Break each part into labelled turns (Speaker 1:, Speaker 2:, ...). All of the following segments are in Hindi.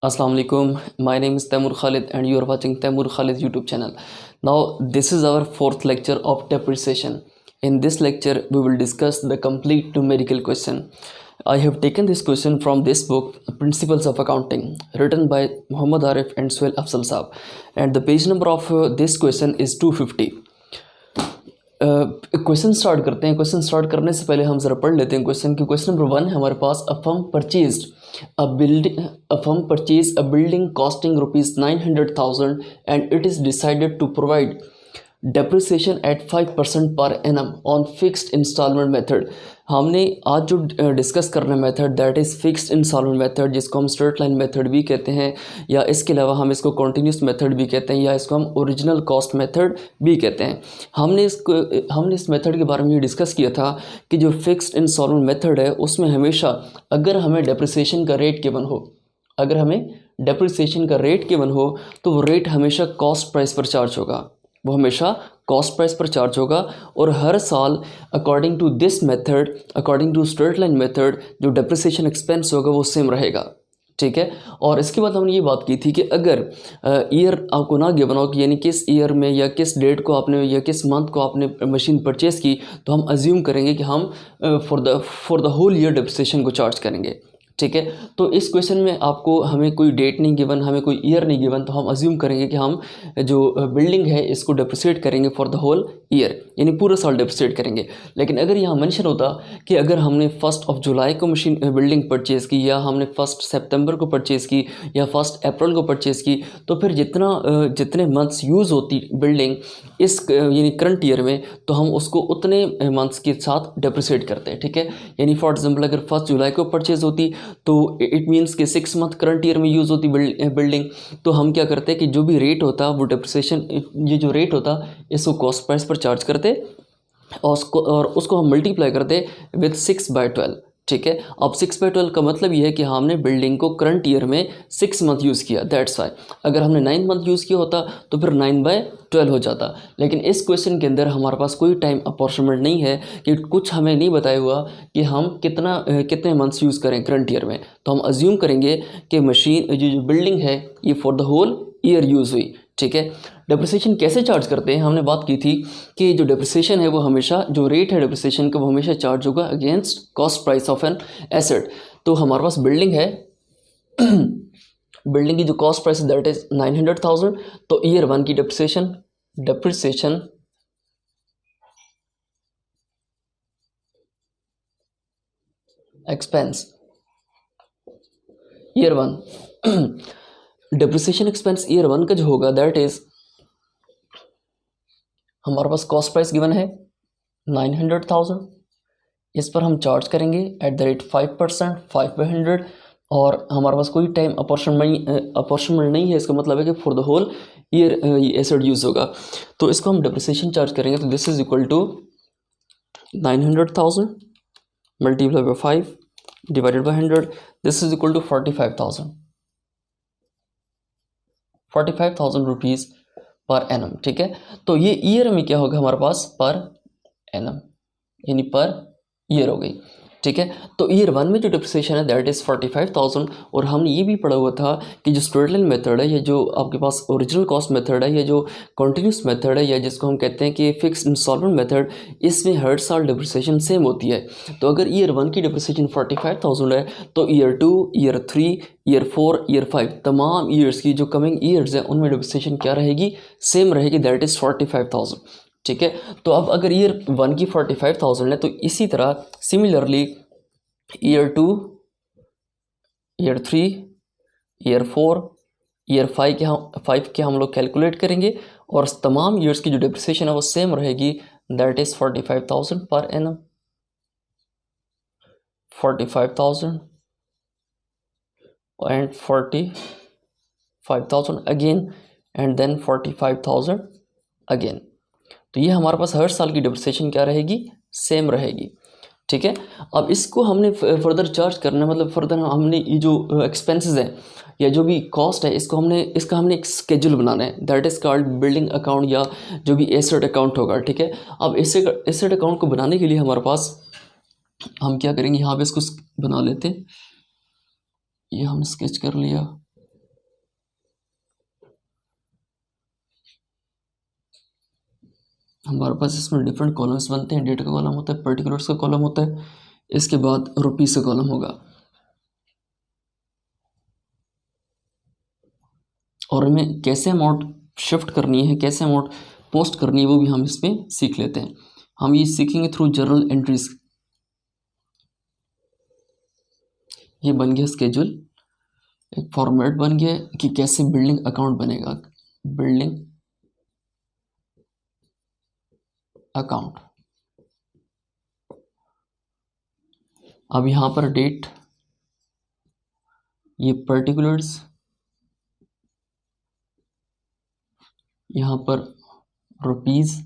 Speaker 1: Assalamu alaikum. My name is Taimur Khalid and you are watching Taimur Khalid YouTube channel. Now this is our fourth lecture of depreciation. In this lecture we will discuss the complete numerical question. I have taken this question from this book Principles of Accounting written by Muhammad Arif and Suhail Afzal Saab, and the page number of this question is 250. Question start करते हैं. क्वेश्चन स्टार्ट करने से पहले हम ज़रा पढ़ लेते हैं क्वेश्चन की. क्वेश्चन नंबर 1 है हमारे पास. A firm purchase a building costing ₹900,000 and it is decided to provide depreciation at 5% per annum on fixed instalment method. हमने आज जो डिस्कस करना method that is fixed instalment method, जिसको हम स्ट्रेट लाइन मेथड भी कहते हैं, या इसके अलावा हम इसको कॉन्टीन्यूस मेथड भी कहते हैं, या इसको हम ओरिजिनल कॉस्ट मेथड भी कहते हैं. हमने इस मेथड के बारे में ये डिस्कस किया था कि जो फिक्स्ड इंस्टॉलमेंट मेथड है उसमें हमेशा अगर हमें डेप्रिसिएशन का रेट गिवन हो, तो वो रेट हमेशा कॉस्ट प्राइस पर चार्ज होगा. वो हमेशा कॉस्ट प्राइस पर चार्ज होगा और हर साल according to this method, according to straight line method, जो डेप्रिसिएशन एक्सपेंस होगा वो सेम रहेगा. ठीक है. और इसके बाद हमने ये बात की थी कि अगर ईयर आपको ना गिवन हो कि यानी किस ईयर में या किस डेट को आपने या किस मंथ को आपने मशीन परचेज़ की, तो हम अज्यूम करेंगे कि हम for the whole year depreciation को चार्ज करेंगे. ठीक है. तो इस क्वेश्चन में आपको हमें कोई डेट नहीं गिवन, हमें कोई ईयर नहीं गिवन, तो हम अज्यूम करेंगे कि हम जो बिल्डिंग है इसको डेप्रिसिएट करेंगे फॉर द होल ईयर, यानी पूरा साल डेप्रिसिएट करेंगे. लेकिन अगर यहाँ मेंशन होता कि अगर हमने 1 जुलाई को मशीन बिल्डिंग परचेज़ की, या हमने 1 सितंबर को परचेज़ की, या 1 अप्रैल को परचेज़ की, तो फिर जितने मंथ्स यूज़ होती बिल्डिंग इस यानी करंट ईयर में, तो हम उसको उतने मंथ्स के साथ डेप्रिसिएट करते हैं. ठीक है. यानी फॉर एग्जाम्पल अगर 1 जुलाई को परचेज़ होती तो इट मीन्स कि 6 मंथ करंट ईयर में यूज़ होती बिल्डिंग, तो हम क्या करते हैं कि जो भी रेट होता वो डेप्रिसिएशन, ये जो रेट होता इसको कॉस्ट प्राइस पर चार्ज करते और उसको हम मल्टीप्लाई करते विद 6/12. ठीक है. अब 6/12 का मतलब ये है कि हमने बिल्डिंग को करंट ईयर में 6 मंथ यूज़ किया, दैट्स वाई. अगर हमने 9 मंथ यूज़ किया होता तो फिर 9/12 हो जाता. लेकिन इस क्वेश्चन के अंदर हमारे पास कोई टाइम अपॉर्चुनिटी नहीं है कि कुछ हमें नहीं बताया हुआ कि हम कितने मंथ्स यूज़ करें करंट ईयर में. तो हम अज्यूम करेंगे कि मशीन जो बिल्डिंग है ये for the whole year use हुई. ठीक है. डेप्रिसिएशन कैसे चार्ज करते हैं, हमने बात की थी कि जो डेप्रिसिएशन है वो हमेशा, जो रेट है डेप्रिसिएशन का वो हमेशा चार्ज होगा against cost price of an asset. तो हमारे पास बिल्डिंग है, बिल्डिंग की जो कॉस्ट प्राइस है दैट इज 900,000. तो ईयर 1 की depreciation expense year 1 depreciation expense year 1 का जो होगा दैट इज, हमारे पास कॉस्ट प्राइस गिवन है 900,000, इस पर हम चार्ज करेंगे एट द रेट 5%, 5/100, और हमारे पास कोई टाइम अपॉर्चुनिटी नहीं है. इसका मतलब है कि for the whole year asset use होगा. तो इसको हम डेप्रिसिएशन चार्ज करेंगे. तो this is equal to 900,000 multiply by 5 divided by 100. This is equal to 45,000 rupees per annum. ठीक है. तो ये ईयर में क्या होगा हमारे पास, पर एनम, यानी पर ईयर हो गई. ठीक है. तो ईयर 1 में जो डेप्रिसिएशन है दैट इज़ 45,000. और हमने ये भी पढ़ा हुआ था कि जो स्ट्रेट लाइन मेथड है, ये जो आपके पास ओरिजिनल कॉस्ट मेथड है, ये जो कॉन्टीन्यूस मेथड है, या जिसको हम कहते हैं कि फिक्स इंस्टॉलमेंट मेथड, इसमें हर साल डेप्रिसिएशन सेम होती है. तो अगर ईयर 1 की डेप्रिसिएशन 45,000 है, तो ईयर 2, ईयर 3, ईयर 4, ईयर 5, तमाम ईयर्स की जो कमिंग ईयर्स हैं उनमें डेप्रिसिएशन क्या रहेगी, सेम रहेगी, दैट इज़ 45,000. ठीक है. तो अब अगर ईयर 1 की 45,000 है, तो इसी तरह similarly year 2, year 3, year 4, year 5 के हम लोग कैलकुलेट करेंगे, और तमाम ईयर्स की जो डेप्रिसिएशन है वो सेम रहेगी, that is 45,000 per annum. 45,000 and 45,000 again and then 45,000 again. तो ये हमारे पास हर साल की डेप्रिसिएशन क्या रहेगी, सेम रहेगी. ठीक है. अब इसको हमने फर्दर चार्ज करना, मतलब फर्दर हमने ये जो एक्सपेंसेस हैं या जो भी कॉस्ट है इसका हमने एक स्केड्यूल बनाना है, that is called building account, या जो भी एसेट अकाउंट होगा. ठीक है. अब एसेट अकाउंट को बनाने के लिए हमारे पास हम क्या करेंगे, यहाँ पे इसको बना लेते हैं. ये हमने स्केच कर लिया. हमारे पास इसमें डिफरेंट कॉलम्स बनते हैं। डेट का कॉलम होता है, पर्टिकुलर्स का कॉलम होता है, इसके बाद रुपीस का कॉलम होगा। और हमें कैसे अमाउंट शिफ्ट करनी है, कैसे अमाउंट पोस्ट करनी है, वो भी हम इसमें सीख लेते हैं। हम ये सीखेंगे थ्रू जर्नल एंट्रीज। ये बन गया स्केड्यूल, एक फॉर्मेट बन गया कि कैसे बिल्डिंग अकाउंट बनेगा। Building account. अब यहाँ पर डेट, ये पर्टिकुलर्स, यहाँ पर रुपीस,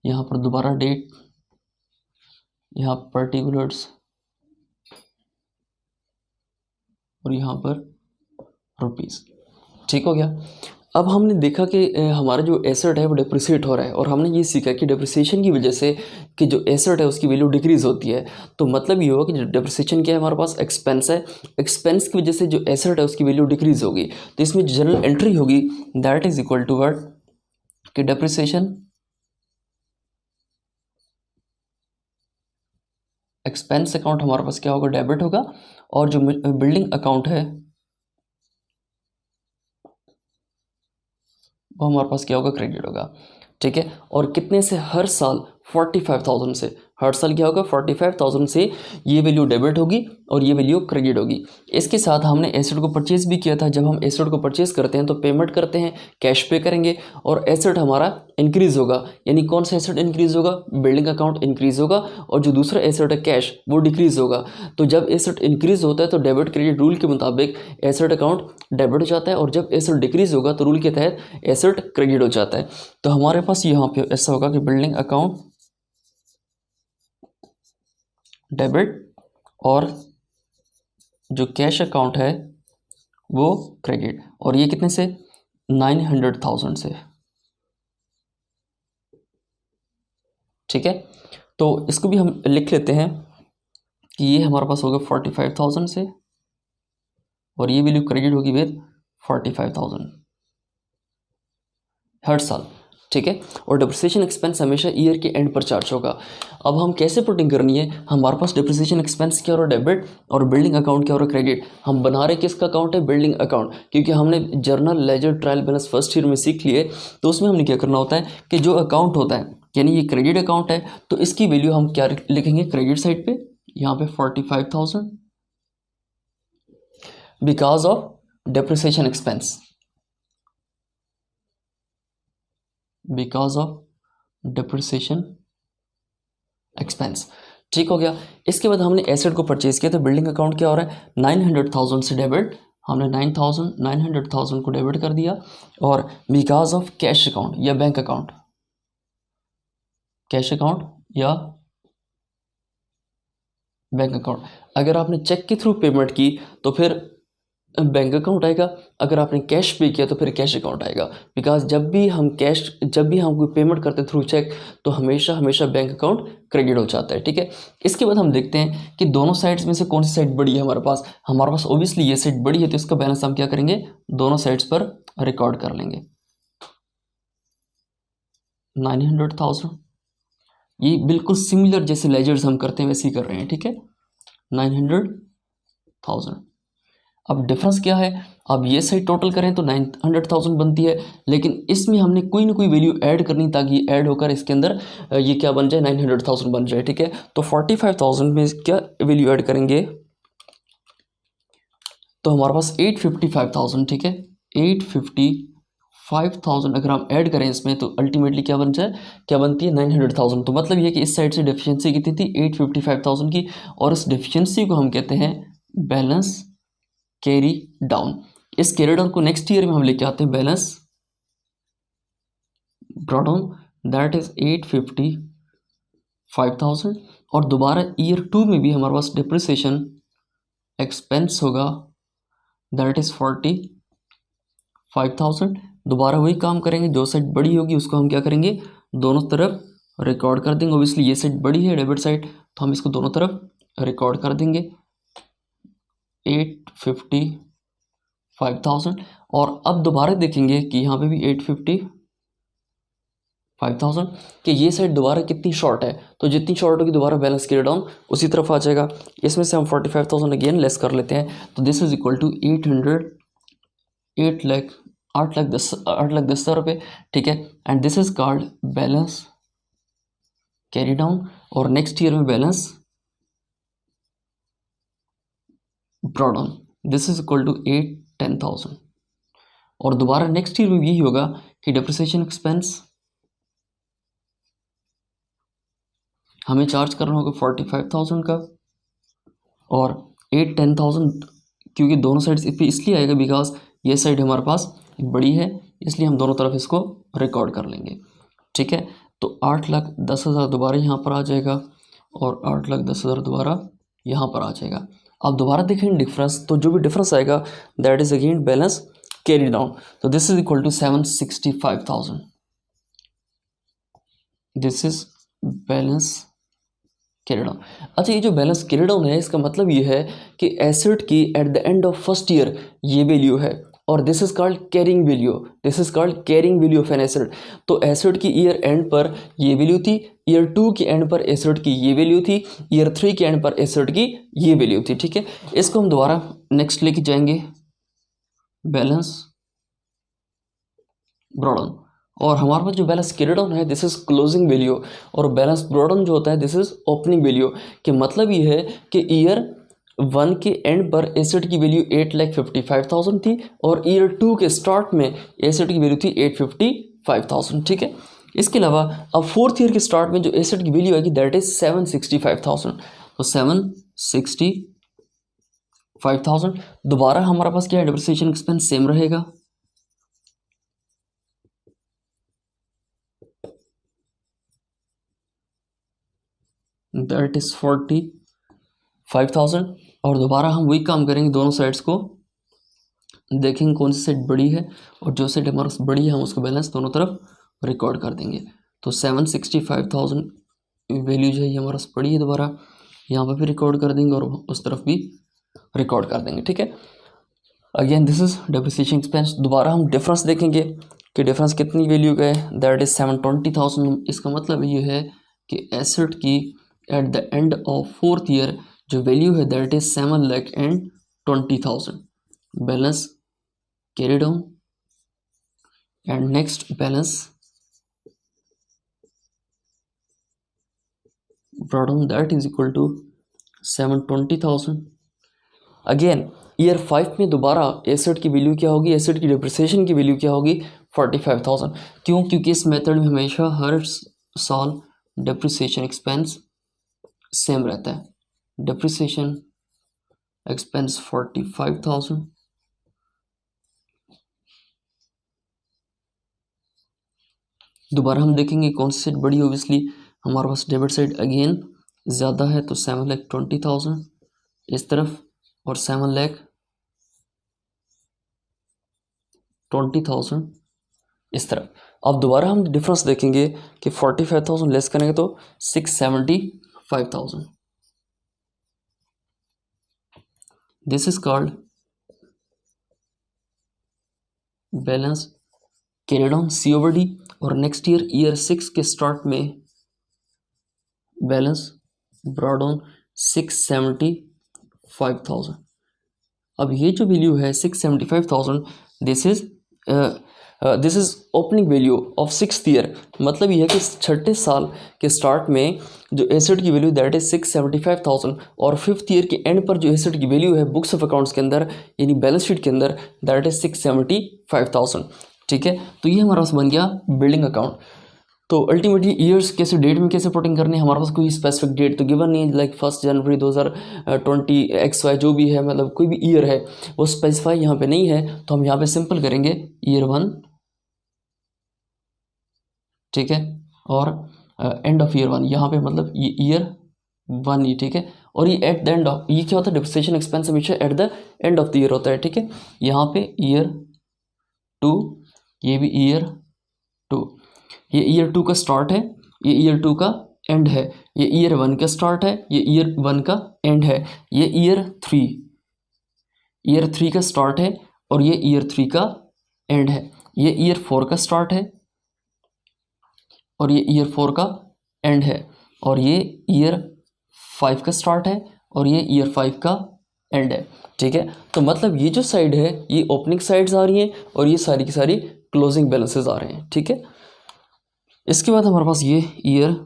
Speaker 1: यहाँ पर दोबारा डेट, यहाँ पर्टिकुलर्स और यहाँ पर रुपीस। ठीक हो गया। अब हमने देखा कि हमारा जो एसेट है वो डिप्रिसिएट हो रहा है, और हमने ये सीखा कि डिप्रिसिएशन की वजह से कि जो एसेट है उसकी वैल्यू डिक्रीज होती है। तो मतलब ये होगा कि जो डिप्रिसिएशन क्या है, हमारे पास एक्सपेंस है, एक्सपेंस की वजह से जो एसेट है उसकी वैल्यू डिक्रीज होगी। तो इसमें जो जनरल एंट्री होगी that is equal to what, कि डिप्रिसिएशन एक्सपेंस अकाउंट हमारे पास क्या होगा, डेबिट होगा, और जो बिल्डिंग अकाउंट है वो हमारे पास क्या होगा, क्रेडिट होगा। ठीक है। और कितने से, हर साल 45,000 से, हर साल क्या होगा 45,000 से ये वैल्यू डेबिट होगी और ये वैल्यू क्रेडिट होगी। इसके साथ हमने एसेट को परचेज भी किया था। जब हम एसेट को परचेज करते हैं तो पेमेंट करते हैं, कैश पे करेंगे, और एसेट हमारा इंक्रीज होगा। यानी कौन सा एसेट इंक्रीज होगा, बिल्डिंग अकाउंट इंक्रीज होगा, और जो दूसरा एसेट है कैश वो डिक्रीज होगा। तो जब एसेट इंक्रीज होता है तो डेबिट क्रेडिट रूल के मुताबिक एसेट अकाउंट डेबिट हो जाता है, और जब एसेट डिक्रीज होगा तो रूल के तहत एसेट क्रेडिट हो जाता है। तो हमारे पास यहाँ पे ऐसा होगा कि बिल्डिंग अकाउंट डेबिट, और जो कैश अकाउंट है वो क्रेडिट। और ये कितने से, 900,000 से। ठीक है। तो इसको भी हम लिख लेते हैं कि ये हमारे पास होगा 45,000 से, और ये वैल्यू क्रेडिट होगी विद 45,000 हर साल। ठीक है। और डिप्रिसिएशन एक्सपेंस हमेशा ईयर के एंड पर चार्ज होगा। अब हम कैसे पुटिंग करनी है, हमारे पास डिप्रिसिएशन एक्सपेंस क्या हो रहा है, डेबिट, और बिल्डिंग अकाउंट क्या हो रहा है, क्रेडिट। हम बना रहे किसका अकाउंट है, बिल्डिंग अकाउंट, क्योंकि हमने journal ledger trial balance first year में सीख लिए। तो उसमें हमने क्या करना होता है कि जो अकाउंट होता है, यानी ये क्रेडिट अकाउंट है, तो इसकी वैल्यू हम क्या लिखेंगे, क्रेडिट साइड पे, यहाँ पे 45,000 because of depreciation expense, because of depreciation expense. ठीक हो गया। इसके बाद हमने एसेट को परचेज किया, तो बिल्डिंग अकाउंट क्या हो रहा है, 900,000 से डेबिट, हमने 900,000 को डेबिट कर दिया। और बिकॉज ऑफ कैश अकाउंट या बैंक अकाउंट, कैश अकाउंट या बैंक अकाउंट, अगर आपने चेक के थ्रू पेमेंट की तो फिर बैंक अकाउंट आएगा, अगर आपने कैश पे किया तो फिर कैश अकाउंट आएगा। बिकॉज जब भी हम कोई पेमेंट करते हैं थ्रू चेक, तो हमेशा हमेशा बैंक अकाउंट क्रेडिट हो जाता है। ठीक है। इसके बाद हम देखते हैं कि दोनों साइड्स में से कौन सी साइड बड़ी है हमारे पास ओबियसली ये साइड बड़ी है, तो इसका बैलेंस हम क्या करेंगे, दोनों साइड्स पर रिकॉर्ड कर लेंगे। 900,000, ये बिल्कुल सिमिलर जैसे लेजर्स हम करते हैं वैसे ही कर रहे हैं। ठीक है, 900,000। अब डिफरेंस क्या है, अब ये साइड टोटल करें तो 900,000 बनती है, लेकिन इसमें हमने कोई ना कोई वैल्यू ऐड करनी ताकि ऐड होकर इसके अंदर ये क्या बन जाए, 900,000 बन जाए। ठीक है। तो 45,000 में क्या वैल्यू ऐड करेंगे, तो हमारे पास 855,000। ठीक है, 855,000 अगर हम ऐड करें इसमें तो अल्टीमेटली क्या बन जाए, क्या बनती है, 900,000। तो मतलब ये कि इस साइड से डिफिशियंसी कितनी थी, 855,000 की, और इस डिफिशियंसी को हम कहते हैं बैलेंस कैरी डाउन। इस कैरी डाउन को नेक्स्ट ईयर में हम लेके आते हैं balance brought down, that is 855,000। और दोबारा ईयर 2 में भी हमारे पास डिप्रिसिएशन एक्सपेंस होगा, दैट इज 45,000। दोबारा वही काम करेंगे, जो साइड बड़ी होगी उसको हम क्या करेंगे, दोनों तरफ रिकॉर्ड कर देंगे। ओबियसली ये साइड बड़ी है डेबिट साइड, तो हम इसको दोनों तरफ रिकॉर्ड कर देंगे 855,000। और अब दोबारा देखेंगे कि यहाँ पे भी 855 5,000 कि ये साइड दोबारा कितनी शॉर्ट है, तो जितनी शॉर्ट होगी दोबारा बैलेंस कैरी डाउन उसी तरफ आ जाएगा। इसमें से हम 45,000 अगेन लेस कर लेते हैं, तो this is equal to 8 lakh 8 lakh 10 हज़ार रुपये, ठीक है। And this is called balance carry down, और नेक्स्ट ईयर में balance brought on, this is equal to 8-10,000। और दोबारा नेक्स्ट ईयर में यही होगा कि डिप्रिसिएशन एक्सपेंस हमें चार्ज करना होगा 45,000 का, और 8-10,000, क्योंकि दोनों साइड्स पे इसलिए आएगा बिकॉज ये साइड हमारे पास बड़ी है, इसलिए हम दोनों तरफ इसको रिकॉर्ड कर लेंगे, ठीक है। तो 8,10,000 दोबारा यहाँ पर आ जाएगा, और 8,10,000 दोबारा यहाँ पर आ जाएगा। अब दोबारा देखें डिफरेंस, तो जो भी डिफरेंस आएगा that is again balance carry down, तो this is equal to 765,000, this is balance carry down. अच्छा, ये जो बैलेंस कैरी डाउन है इसका मतलब ये है कि एसेट की at the end of first year ये वैल्यू है, और this is called carrying value, this is called carrying value of an asset. तो एसेट की ईयर एंड पर ये वैल्यू थी, ईयर 2 के एंड पर एसेट की ये वैल्यू थी, ईयर 3 के एंड पर एसेट की ये वैल्यू थी, ठीक है। इसको हम दोबारा नेक्स्ट लेके जाएंगे, बैलेंस ब्रॉड ऑन, और हमारे पास जो बैलेंस कैरी डाउन है दिस इज क्लोजिंग वैल्यू, और बैलेंस ब्रॉड ऑन जो होता है दिस इज ओपनिंग वैल्यू। कि मतलब ये है कि ईयर 1 के एंड पर एसेट की वैल्यू 8,55,000 थी, और ईयर 2 के स्टार्ट में एसेट की वैल्यू थी 8,55,000, ठीक है। इसके अलावा अब फोर्थ ईयर के स्टार्ट में जो एसेट की वैल्यू आएगी दैट इज 765,000, तो 765,000 दोबारा हमारे पास क्या है, डिप्रिसिएशन एक्सपेंस सेम रहेगा, दैट इज 45,000। और दोबारा हम वही काम करेंगे, दोनों साइड्स को देखेंगे कौन सी साइड बड़ी है, और जो साइड हमारे पास बड़ी है हम उसको बैलेंस दोनों तरफ रिकॉर्ड कर देंगे। तो 765,000 वैल्यू जो है ये हमारे पास बड़ी है, दोबारा यहाँ पर भी रिकॉर्ड कर देंगे और उस तरफ भी रिकॉर्ड कर देंगे, ठीक है। Again this is depreciation expense. दोबारा हम डिफरेंस देखेंगे कि डिफरेंस कितनी वैल्यू का है, दैट इज 720,000। इसका मतलब ये है कि एसेट की at the end of fourth year जो वैल्यू है that is 7,20,000, balance carry down, and next balance brought on, that is equal to 720,000। Again year 5 में दोबारा एसेट की वैल्यू क्या होगी, एसेट की डिप्रिसिएशन की वैल्यू क्या होगी, 45,000। क्यों, क्योंकि इस मेथड में हमेशा हर साल डिप्रिसिएशन एक्सपेंस सेम रहता है, डिप्रिसिएशन एक्सपेंस 45,000, दोबारा हम देखेंगे कौन सी साइड बड़ी, ओबियसली हमारे पास डेबिट साइड अगेन ज़्यादा है, तो 7,20,000 इस तरफ, और 7,20,000 इस तरफ। अब दोबारा हम डिफरेंस देखेंगे कि 45,000 लेस करेंगे तो 675,000, this is called balance carry down COD। और नेक्स्ट ईयर ईयर 6 के स्टार्ट में बैलेंस ब्रॉड ऑन 675,000। अब ये जो वैल्यू है 675,000, this is opening value of sixth year. मतलब ये है कि छठे साल के स्टार्ट में जो एसेट की वैल्यू दैट इज 675,000, और फिफ्थ ईयर के एंड पर जो एसेट की वैल्यू है बुक्स ऑफ अकाउंट्स के अंदर यानी बैलेंस शीट के अंदर दैट इज 675,000, ठीक है। तो ये हमारा पास बन गया बिल्डिंग अकाउंट। तो अल्टीमेटली ईयर्स कैसे डेट में कैसे पुटिंग करने हमारे पास कोई स्पेसिफिक डेट तो गिवन नहीं है, लाइक 1 जनवरी 2020 XY जो भी है, मतलब कोई भी ईयर है वो स्पेसिफाई यहाँ पे नहीं है। तो हम यहाँ पे सिंपल करेंगे ईयर 1, ठीक है, और एंड ऑफ ईयर 1 यहाँ पे मतलब ये ईयर 1 ही, ठीक है। और ये एट द एंड ऑफ, ये क्या होता है, डिप्रिसिएशन एक्सपेंस हमेशा eight the end of the year होता है, ठीक है। यहाँ पे ईयर 2, ये भी ईयर 2, ये ईयर 2 का स्टार्ट है, ये ईयर 2 का एंड है, ये ईयर 1 का स्टार्ट है, ये ईयर 1 का एंड है, ये ईयर 3 का स्टार्ट है, और ये ईयर 3 का एंड है, ये ईयर 4 का स्टार्ट है, और ये ईयर 4 का एंड है, और ये ईयर 5 का स्टार्ट है, और ये ईयर 5 का एंड है। ठीक है, तो मतलब ये जो साइड है ये ओपनिंग साइड्स आ रही हैं और ये सारी की सारी क्लोजिंग बैलेंसेस आ रहे हैं। ठीक है, इसके बाद हमारे पास ये ईयर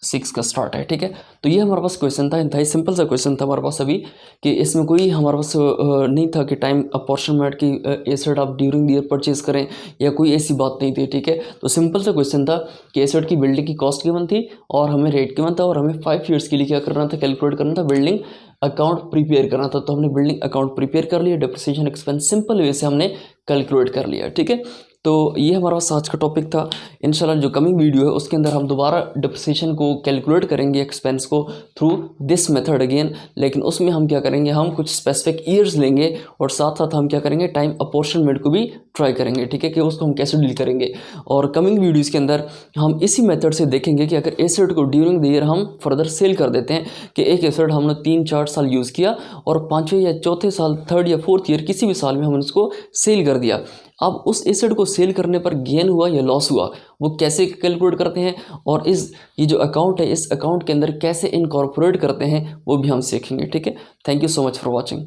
Speaker 1: 6 का स्टार्ट है। ठीक है, तो ये हमारे पास क्वेश्चन था, इंतहाई सिंपल सा क्वेश्चन था हमारे पास अभी, कि इसमें कोई हमारे पास नहीं था कि टाइम अपॉर्चुनमेंट की एसेट आप ड्यूरिंग द ईयर परचेज करें, या कोई ऐसी बात नहीं थी। ठीक है, तो सिंपल सा क्वेश्चन था कि एसेट की बिल्डिंग की कॉस्ट गिवन थी और हमें रेट गिवन था, और हमें 5 ईयर्स के लिए क्या करना था, कैलकुलेट करना था, बिल्डिंग अकाउंट प्रिपेयर करना था। तो हमने बिल्डिंग अकाउंट प्रिपेयर कर लिया, डिप्रिसिएशन एक्सपेंस सिंपल वे से हमने कैलकुलेट कर लिया। ठीक है, तो ये हमारा आज का टॉपिक था। इंशाल्लाह जो कमिंग वीडियो है उसके अंदर हम दोबारा डिप्रिसिएशन को कैलकुलेट करेंगे, एक्सपेंस को थ्रू दिस मेथड अगेन, लेकिन उसमें हम क्या करेंगे, हम कुछ स्पेसिफिक ईयर्स लेंगे और साथ साथ हम क्या करेंगे, टाइम अपॉर्चुनमेंट को भी ट्राई करेंगे। ठीक है, कि उसको हम कैसे डील करेंगे। और कमिंग वीडियोज़ के अंदर हम इसी मेथड से देखेंगे कि अगर एसेट को ड्यूरिंग द ईयर हम फर्दर सेल कर देते हैं, कि एक एसेट हमने 3-4 साल यूज़ किया और 5वें या चौथे साल, 3rd या 4th ईयर किसी भी साल में हमने उसको सेल कर दिया, अब उस एसेट को सेल करने पर गेन हुआ या लॉस हुआ, वो कैसे कैलकुलेट करते हैं, और ये जो अकाउंट है इस अकाउंट के अंदर कैसे इनकॉर्पोरेट करते हैं, वो भी हम सीखेंगे। ठीक है, thank you so much for watching.